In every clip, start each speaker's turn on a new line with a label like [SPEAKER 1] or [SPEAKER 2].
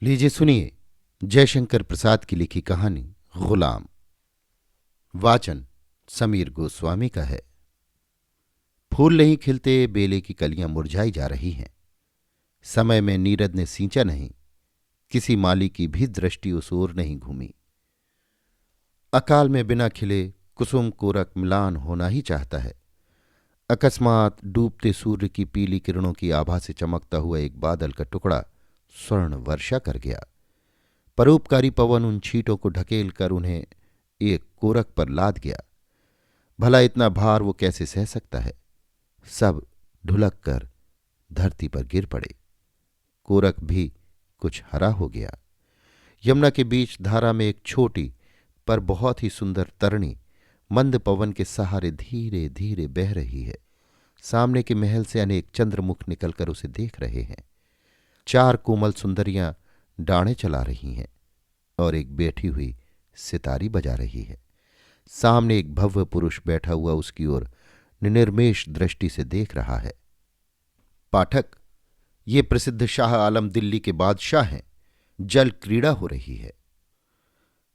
[SPEAKER 1] लीजिए सुनिए जयशंकर प्रसाद की लिखी कहानी गुलाम। वाचन समीर गोस्वामी का है। फूल नहीं खिलते, बेले की कलियां मुरझाई जा रही हैं। समय में नीरद ने सींचा नहीं, किसी माली की भी दृष्टि उस ओर नहीं घूमी। अकाल में बिना खिले कुसुम कोरक म्लान होना ही चाहता है। अकस्मात डूबते सूर्य की पीली किरणों की आभा से चमकता हुआ एक बादल का टुकड़ा स्वर्ण वर्षा कर गया। परोपकारी पवन उन छींटों को ढकेल कर उन्हें एक कोरक पर लाद गया। भला इतना भार वो कैसे सह सकता है। सब ढुलक कर धरती पर गिर पड़े। कोरक भी कुछ हरा हो गया। यमुना के बीच धारा में एक छोटी पर बहुत ही सुंदर तरणी मंद पवन के सहारे धीरे धीरे बह रही है। सामने के महल से अनेक चंद्रमुख निकलकर उसे देख रहे हैं। चार कोमल सुंदरियां डाणे चला रही हैं और एक बैठी हुई सितारी बजा रही है। सामने एक भव्य पुरुष बैठा हुआ उसकी ओर निर्निमेष दृष्टि से देख रहा है। पाठक, ये प्रसिद्ध शाह आलम दिल्ली के बादशाह हैं। जल क्रीड़ा हो रही है।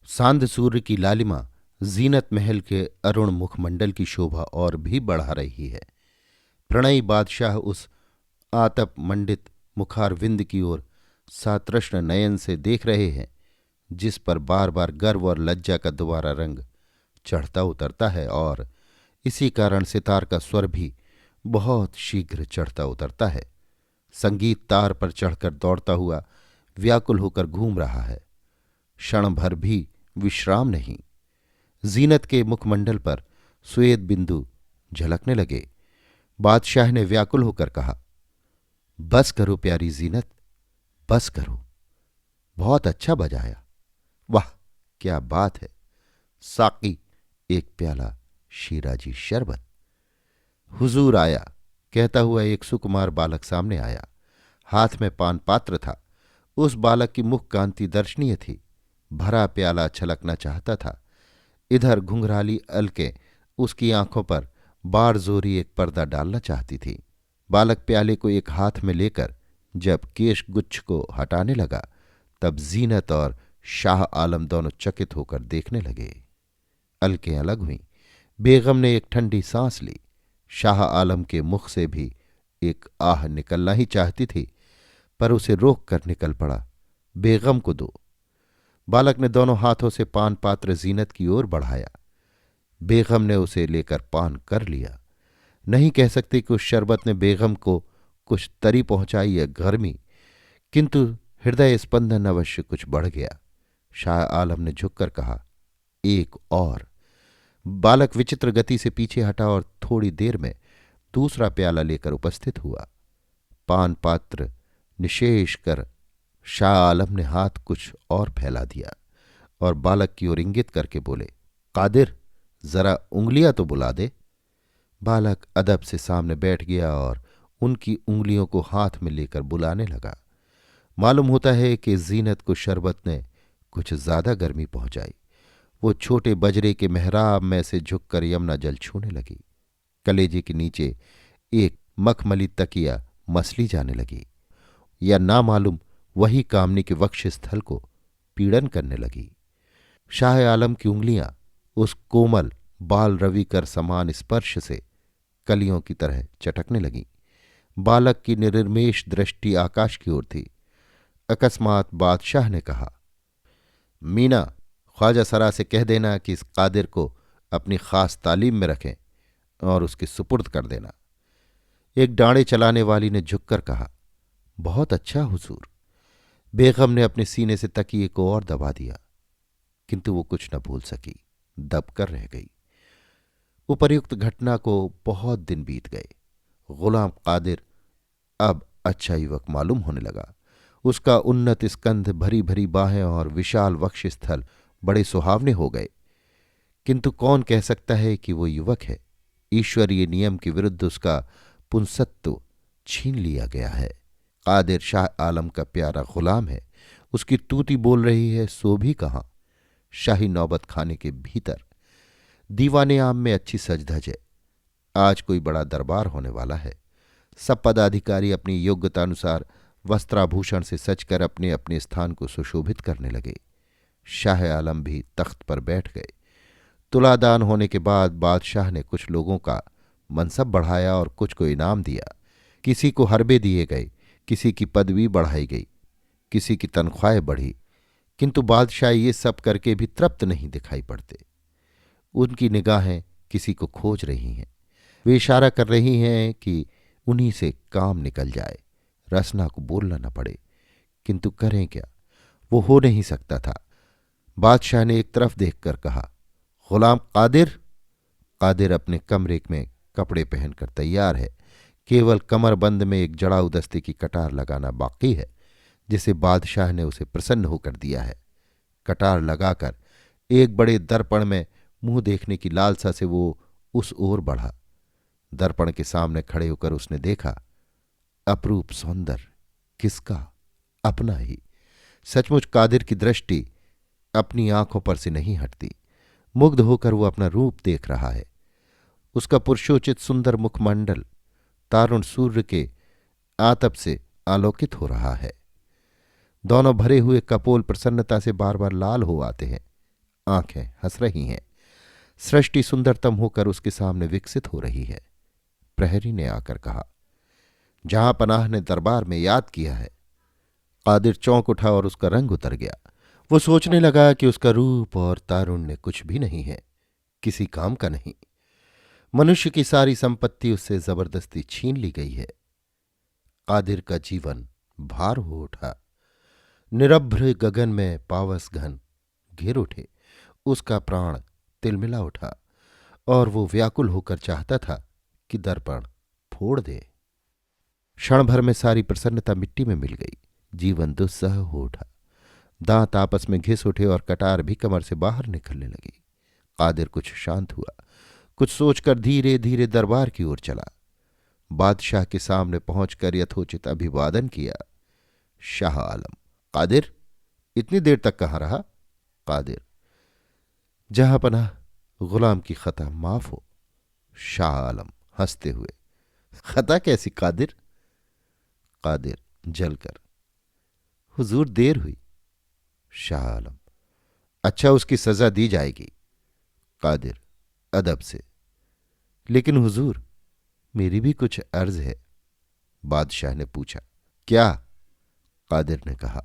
[SPEAKER 1] सांध सूर्य की लालिमा जीनत महल के अरुण मुखमंडल की शोभा और भी बढ़ा रही है। प्रणयी बादशाह उस आतप मंडित मुखारविंद की ओर सातृष्ण नयन से देख रहे हैं, जिस पर बार बार गर्व और लज्जा का दोबारा रंग चढ़ता उतरता है, और इसी कारण सितार का स्वर भी बहुत शीघ्र चढ़ता उतरता है। संगीत तार पर चढ़कर दौड़ता हुआ व्याकुल होकर घूम रहा है। क्षण भर भी विश्राम नहीं। जीनत के मुखमंडल पर श्वेत बिंदु झलकने लगे। बादशाह ने व्याकुल होकर कहा, बस करो प्यारी जीनत, बस करो। बहुत अच्छा बजाया। वाह, क्या बात है। साकी, एक प्याला शीराजी शरबत। हुजूर आया, कहता हुआ एक सुकुमार बालक सामने आया। हाथ में पान पात्र था। उस बालक की मुख कांति दर्शनीय थी। भरा प्याला छलकना चाहता था। इधर घुंघराली अलकें उसकी आंखों पर बारजोरी एक पर्दा डालना चाहती थी। बालक प्याले को एक हाथ में लेकर जब केश गुच्छ को हटाने लगा, तब जीनत और शाह आलम दोनों चकित होकर देखने लगे। अलकें अलग हुईं। बेगम ने एक ठंडी सांस ली। शाह आलम के मुख से भी एक आह निकलना ही चाहती थी, पर उसे रोक कर निकल पड़ा, बेगम को दो। बालक ने दोनों हाथों से पान पात्र जीनत की ओर बढ़ाया। बेगम ने उसे लेकर पान कर लिया। नहीं कह सकते कि उस शरबत ने बेगम को कुछ तरी पहुंचाई या गर्मी, किंतु हृदय स्पंदन अवश्य कुछ बढ़ गया। शाह आलम ने झुककर कहा, एक और। बालक विचित्र गति से पीछे हटा और थोड़ी देर में दूसरा प्याला लेकर उपस्थित हुआ। पान पात्र निशेष कर शाह आलम ने हाथ कुछ और फैला दिया और बालक की ओर इंगित करके बोले, कादिर, जरा उंगलियां तो बुला दे। बालक अदब से सामने बैठ गया और उनकी उंगलियों को हाथ में लेकर बुलाने लगा। मालूम होता है कि जीनत को शरबत ने कुछ ज्यादा गर्मी पहुंचाई। वो छोटे बजरे के मेहराब में से झुककर यमुना जल छूने लगी। कलेजे के नीचे एक मखमली तकिया मसली जाने लगी, या ना मालूम वही कामनी के वक्ष स्थल को पीड़न करने लगी। शाह आलम की उंगलियां उस कोमल बाल रवि कर समान स्पर्श से कलियों की तरह चटकने लगीं। बालक की निर्निमेष दृष्टि आकाश की ओर थी। अकस्मात बादशाह ने कहा, मीना, ख्वाजा सरा से कह देना कि इस कादिर को अपनी खास तालीम में रखें और उसके सुपुर्द कर देना। एक डाणे चलाने वाली ने झुककर कहा, बहुत अच्छा हुजूर। बेगम ने अपने सीने से तकिए को और दबा दिया, किंतु वो कुछ न भूल सकी, दबकर रह गई। उपर्युक्त घटना को बहुत दिन बीत गए। गुलाम कादिर अब अच्छा युवक मालूम होने लगा। उसका उन्नत स्कंध, भरी भरी बाहें और विशाल वक्षस्थल बड़े सुहावने हो गए। किंतु कौन कह सकता है कि वो युवक है। ईश्वरीय नियम के विरुद्ध उसका पुंसत्व छीन लिया गया है। कादिर शाह आलम का प्यारा गुलाम है। उसकी तूती बोल रही है, सो भी कहाँ। शाही नौबत खाने के भीतर दीवाने आम में अच्छी सजधज है। आज कोई बड़ा दरबार होने वाला है। सब पदाधिकारी अपनी योग्यतानुसार वस्त्राभूषण से सजकर अपने अपने स्थान को सुशोभित करने लगे। शाह आलम भी तख्त पर बैठ गए। तुलादान होने के बाद बादशाह ने कुछ लोगों का मनसब बढ़ाया और कुछ को इनाम दिया। किसी को हरबे दिए गए, किसी की पदवी बढ़ाई गई, किसी की तनख्वाहें बढ़ी, किंतु बादशाह ये सब करके भी तृप्त नहीं दिखाई पड़ते। उनकी निगाहें किसी को खोज रही हैं। वे इशारा कर रही हैं कि उन्हीं से काम निकल जाए, रसना को बोलना न पड़े, किंतु करें क्या, वो हो नहीं सकता था। बादशाह ने एक तरफ देखकर कहा, गुलाम कादिर। कादिर अपने कमरे में कपड़े पहनकर तैयार है, केवल कमरबंद में एक जड़ाऊ दस्ते की कटार लगाना बाकी है, जिसे बादशाह ने उसे प्रसन्न होकर दिया है। कटार लगाकर एक बड़े दर्पण में मुंह देखने की लालसा से वो उस ओर बढ़ा। दर्पण के सामने खड़े होकर उसने देखा, अपरूप सौंदर्य किसका? अपना ही। सचमुच कादिर की दृष्टि अपनी आंखों पर से नहीं हटती। मुग्ध होकर वो अपना रूप देख रहा है। उसका पुरुषोचित सुंदर मुखमंडल तारुण सूर्य के आतप से आलोकित हो रहा है। दोनों भरे हुए कपोल प्रसन्नता से बार बार लाल हो आते हैं। आंखें हंस रही हैं। सृष्टि सुंदरतम होकर उसके सामने विकसित हो रही है। प्रहरी ने आकर कहा, जहां पनाह ने दरबार में याद किया है। कादिर चौंक उठा और उसका रंग उतर गया। वो सोचने लगा कि उसका रूप और तारुण्य कुछ भी नहीं है, किसी काम का नहीं। मनुष्य की सारी संपत्ति उससे जबरदस्ती छीन ली गई है। कादिर का जीवन भार हो उठा। निरभ्र गगन में पावस घन घिर उठे। उसका प्राण तिलमिला उठा और वो व्याकुल होकर चाहता था कि दर्पण फोड़ दे। क्षण भर में सारी प्रसन्नता मिट्टी में मिल गई। जीवन दुस्सह हो उठा। दांत आपस में घिस उठे और कटार भी कमर से बाहर निकलने लगी। कादिर कुछ शांत हुआ। कुछ सोचकर धीरे धीरे दरबार की ओर चला। बादशाह के सामने पहुंचकर यथोचित अभिवादन किया। शाह आलम। कादिर, इतनी देर तक कहाँ रहा? कादिर, जहां पनाह गुलाम की खता माफ हो। शाह आलम हंसते हुए, खता कैसी कादिर? कादिर जलकर, हुजूर देर हुई। शाह आलम, अच्छा, उसकी सजा दी जाएगी। कादिर अदब से, लेकिन हुजूर मेरी भी कुछ अर्ज है। बादशाह ने पूछा, क्या? कादिर ने कहा,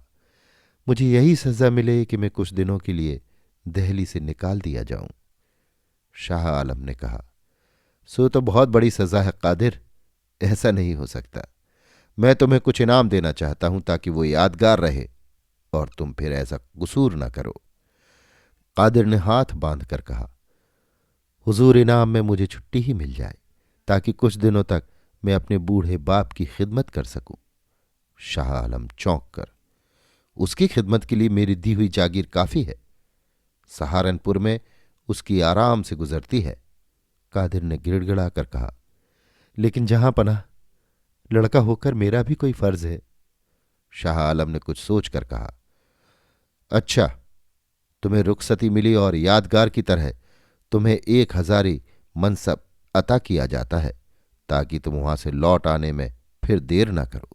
[SPEAKER 1] मुझे यही सजा मिले कि मैं कुछ दिनों के लिए दहली से निकाल दिया जाऊं। शाह आलम ने कहा, सो तो बहुत बड़ी सजा है कादिर, ऐसा नहीं हो सकता। मैं तुम्हें कुछ इनाम देना चाहता हूं ताकि वो यादगार रहे और तुम फिर ऐसा कसूर न करो। कादिर ने हाथ बांधकर कहा, हुजूर, इनाम में मुझे छुट्टी ही मिल जाए ताकि कुछ दिनों तक मैं अपने बूढ़े बाप की खिदमत कर सकूं। शाह आलम चौंक कर, उसकी खिदमत के लिए मेरी दी हुई जागीर काफी है। सहारनपुर में उसकी आराम से गुजरती है। कादिर ने गिड़गिड़ा कर कहा, लेकिन जहां पनाह लड़का होकर मेरा भी कोई फर्ज है। शाह आलम ने कुछ सोचकर कहा, अच्छा, तुम्हें रुखसती मिली और यादगार की तरह तुम्हें 1000 मनसब अता किया जाता है ताकि तुम वहां से लौट आने में फिर देर न करो।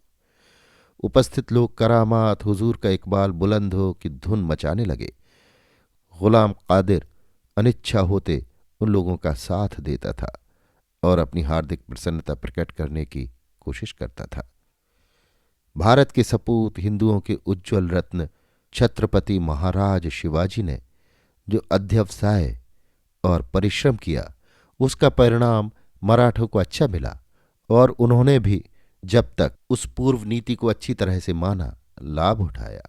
[SPEAKER 1] उपस्थित लोग करामात हुजूर का इकबाल बुलंद हो की धुन मचाने लगे। गुलाम कादिर अनिच्छा होते उन लोगों का साथ देता था और अपनी हार्दिक प्रसन्नता प्रकट करने की कोशिश करता था। भारत के सपूत हिंदुओं के उज्ज्वल रत्न छत्रपति महाराज शिवाजी ने जो अध्यवसाय और परिश्रम किया, उसका परिणाम मराठों को अच्छा मिला और उन्होंने भी जब तक उस पूर्व नीति को अच्छी तरह से माना, लाभ उठाया।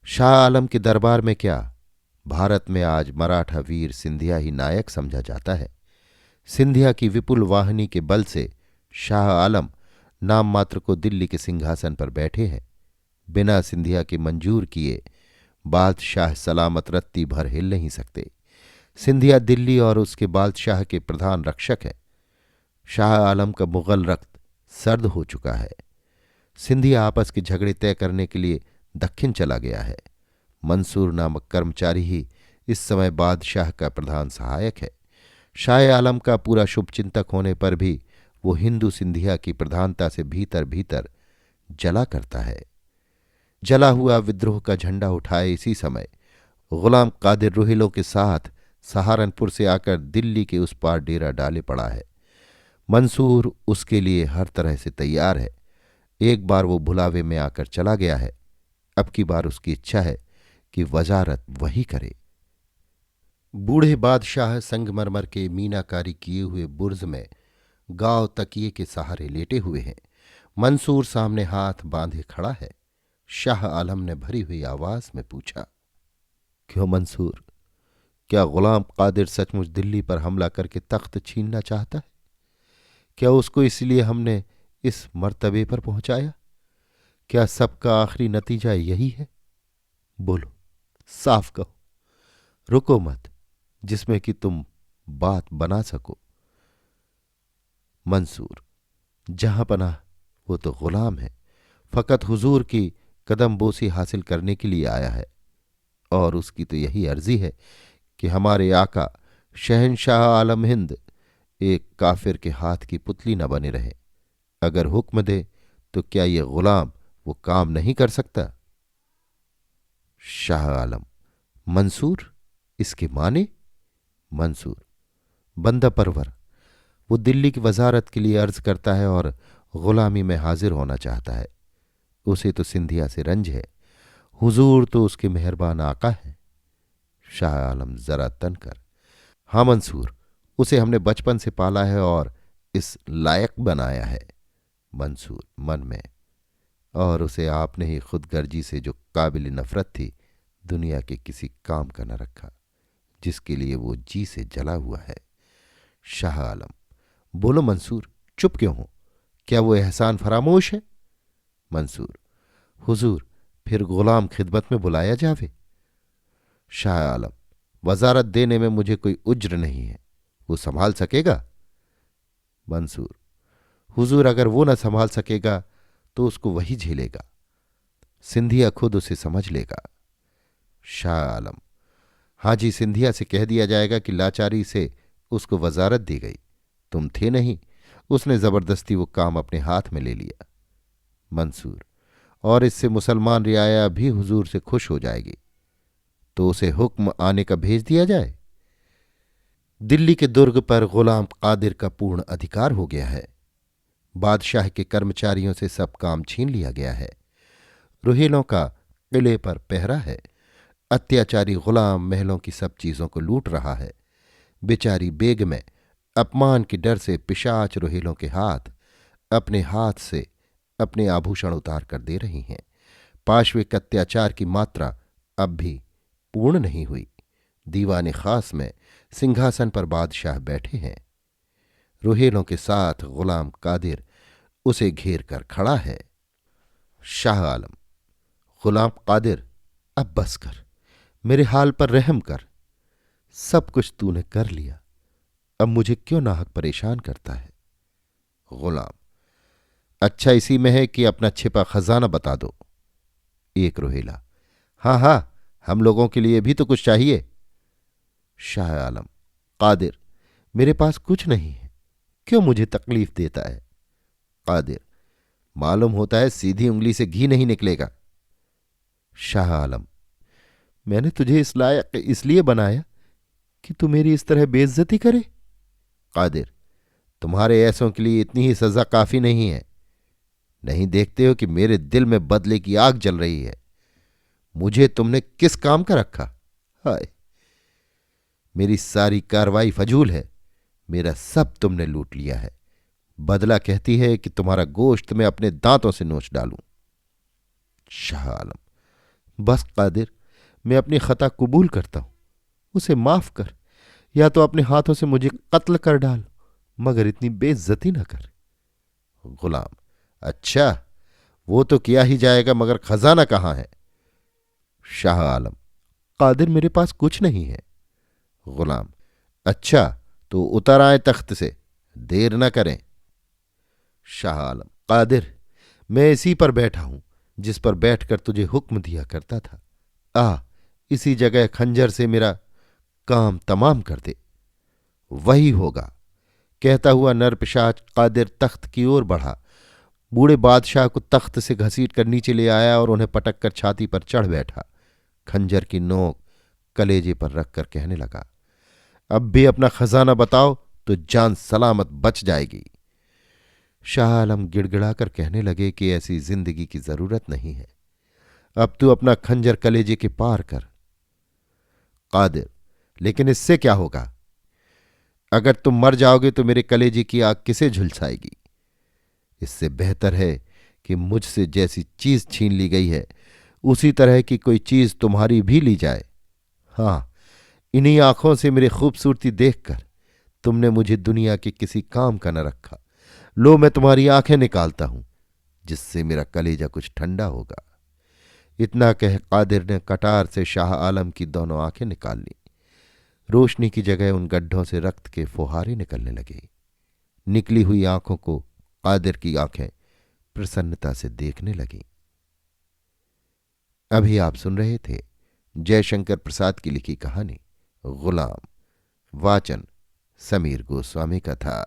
[SPEAKER 1] शाह आलम के दरबार में क्या, भारत में आज मराठा वीर सिंधिया ही नायक समझा जाता है। सिंधिया की विपुल वाहिनी के बल से शाह आलम नाम मात्र को दिल्ली के सिंहासन पर बैठे हैं। बिना सिंधिया के मंजूर किए बादशाह सलामत रत्ती भर हिल नहीं सकते। सिंधिया दिल्ली और उसके बादशाह के प्रधान रक्षक हैं। शाह आलम का मुगल रक्त सर्द हो चुका है। सिंधिया आपस के झगड़े तय करने के लिए दक्षिण चला गया है। मंसूर नामक कर्मचारी ही इस समय बादशाह का प्रधान सहायक है। शाह आलम का पूरा शुभचिंतक होने पर भी वो हिंदू सिंधिया की प्रधानता से भीतर भीतर जला करता है। जला हुआ विद्रोह का झंडा उठाए इसी समय गुलाम कादिर रोहिलों के साथ सहारनपुर से आकर दिल्ली के उस पार डेरा डाले पड़ा है। मंसूर उसके लिए हर तरह से तैयार है। एक बार वो भुलावे में आकर चला गया है, अब की बार उसकी इच्छा है कि वजारत वही करे। बूढ़े बादशाह संगमरमर के मीनाकारी किए हुए बुर्ज में गांव तकिए के सहारे लेटे हुए हैं। मंसूर सामने हाथ बांधे खड़ा है। शाह आलम ने भरी हुई आवाज में पूछा, क्यों मंसूर, क्या गुलाम कादिर सचमुच दिल्ली पर हमला करके तख्त छीनना चाहता है? क्या उसको इसलिए हमने इस मर्तबे पर पहुंचाया? क्या सबका आखिरी नतीजा यही है? बोलो, साफ कहो, रुको मत, जिसमें कि तुम बात बना सको। मंसूर, जहां पनाह वो तो गुलाम है, फकत हुजूर की कदम बोसी हासिल करने के लिए आया है, और उसकी तो यही अर्जी है कि हमारे आका शहनशाह आलम हिंद एक काफिर के हाथ की पुतली न बने रहे। अगर हुक्म दे तो क्या ये गुलाम वो काम नहीं कर सकता? शाह आलम, मंसूर, इसके माने? मंसूर, बंदा परवर, वो दिल्ली की वजारत के लिए अर्ज करता है और गुलामी में हाजिर होना चाहता है। उसे तो सिंधिया से रंज है, हुजूर तो उसके मेहरबान आका है। शाह आलम जरा तनकर, हाँ मंसूर, उसे हमने बचपन से पाला है और इस लायक बनाया है। मंसूर मन में, और उसे आपने ही खुदगर्जी से जो काबिल नफरत थी दुनिया के किसी काम का न रखा, जिसके लिए वो जी से जला हुआ है। शाह आलम, बोलो मंसूर, चुप क्यों हो? क्या वो एहसान फरामोश है? मंसूर, हुजूर, फिर गुलाम खिदमत में बुलाया जावे। शाह आलम, वजारत देने में मुझे कोई उज्र नहीं है, वो संभाल सकेगा? मंसूर, हुजूर, अगर वो न संभाल सकेगा तो उसको वही झेलेगा, सिंधिया खुद उसे समझ लेगा। शाह आलम, हाजी सिंधिया से कह दिया जाएगा कि लाचारी से उसको वजारत दी गई, तुम थे नहीं, उसने जबरदस्ती वो काम अपने हाथ में ले लिया। मंसूर, और इससे मुसलमान रियाया भी हुजूर से खुश हो जाएगी, तो उसे हुक्म आने का भेज दिया जाए। दिल्ली के दुर्ग पर गुलाम कादिर का पूर्ण अधिकार हो गया है। बादशाह के कर्मचारियों से सब काम छीन लिया गया है। रुहेलों का किले पर पहरा है। अत्याचारी गुलाम महलों की सब चीजों को लूट रहा है। बेचारी बेग में अपमान के डर से पिशाच रुहेलों के अपने हाथ से अपने आभूषण उतार कर दे रही हैं। पाशविक अत्याचार की मात्रा अब भी पूर्ण नहीं हुई। दीवाने खास में सिंहासन पर बादशाह बैठे हैं। रुहेलों के साथ गुलाम कादिर उसे घेर कर खड़ा है। शाह आलम, गुलाम कादिर, अब बस कर, मेरे हाल पर रहम कर। सब कुछ तूने कर लिया, अब मुझे क्यों नाहक परेशान करता है? गुलाम, अच्छा इसी में है कि अपना छिपा खजाना बता दो। एक रुहेला, हाँ हाँ, हम लोगों के लिए भी तो कुछ चाहिए। शाह आलम, कादिर, मेरे पास कुछ नहीं है, क्यों मुझे तकलीफ देता है? कादिर, मालूम होता है सीधी उंगली से घी नहीं निकलेगा। शाह आलम, मैंने तुझे इस लायक इसलिए बनाया कि तू मेरी इस तरह बेइज्जती करे? कादिर, तुम्हारे ऐसों के लिए इतनी ही सजा काफी नहीं है। नहीं देखते हो कि मेरे दिल में बदले की आग जल रही है? मुझे तुमने किस काम का रखा? हाय, मेरी सारी कार्रवाई फजूल है। मेरा सब तुमने लूट लिया है। बदला कहती है कि तुम्हारा गोश्त मैं अपने दांतों से नोच डालूं। शाह आलम, बस कादिर, मैं अपनी खता कबूल करता हूं, उसे माफ कर, या तो अपने हाथों से मुझे कत्ल कर डाल, मगर इतनी बेइज्जती न कर। गुलाम, अच्छा, वो तो किया ही जाएगा, मगर खजाना कहाँ है? शाह आलम, कादिर, मेरे पास कुछ नहीं है। गुलाम, अच्छा, तो उतर आए तख्त से, देर न करें। शाह आलम, कादिर, मैं इसी पर बैठा हूं जिस पर बैठकर तुझे हुक्म दिया करता था। इसी जगह खंजर से मेरा काम तमाम कर दे, वही होगा। कहता हुआ नरपिशाच कादिर तख्त की ओर बढ़ा। बूढ़े बादशाह को तख्त से घसीट कर नीचे ले आया और उन्हें पटक कर छाती पर चढ़ बैठा। खंजर की नोक कलेजे पर रखकर कहने लगा, अब भी अपना खजाना बताओ तो जान सलामत बच जाएगी। शाह आलम गिड़गिड़ाकर कहने लगे कि ऐसी जिंदगी की जरूरत नहीं है, अब तू अपना खंजर कलेजे के पार कर। कादिर, लेकिन इससे क्या होगा? अगर तुम मर जाओगे तो मेरे कलेजे की आग किसे झुलसाएगी? इससे बेहतर है कि मुझसे जैसी चीज छीन ली गई है उसी तरह की कोई चीज तुम्हारी भी ली जाए। हां, इन्हीं आंखों से मेरी खूबसूरती देखकर तुमने मुझे दुनिया के किसी काम का न रखा। लो, मैं तुम्हारी आंखें निकालता हूं, जिससे मेरा कलेजा कुछ ठंडा होगा। इतना कह कादिर ने कटार से शाह आलम की दोनों आंखें निकाल ली। रोशनी की जगह उन गड्ढों से रक्त के फुहारे निकलने लगे। निकली हुई आंखों को कादिर की आंखें प्रसन्नता से देखने लगीं। अभी आप सुन रहे थे जयशंकर प्रसाद की लिखी कहानी गुलाम। वाचन समीर गोस्वामी का था।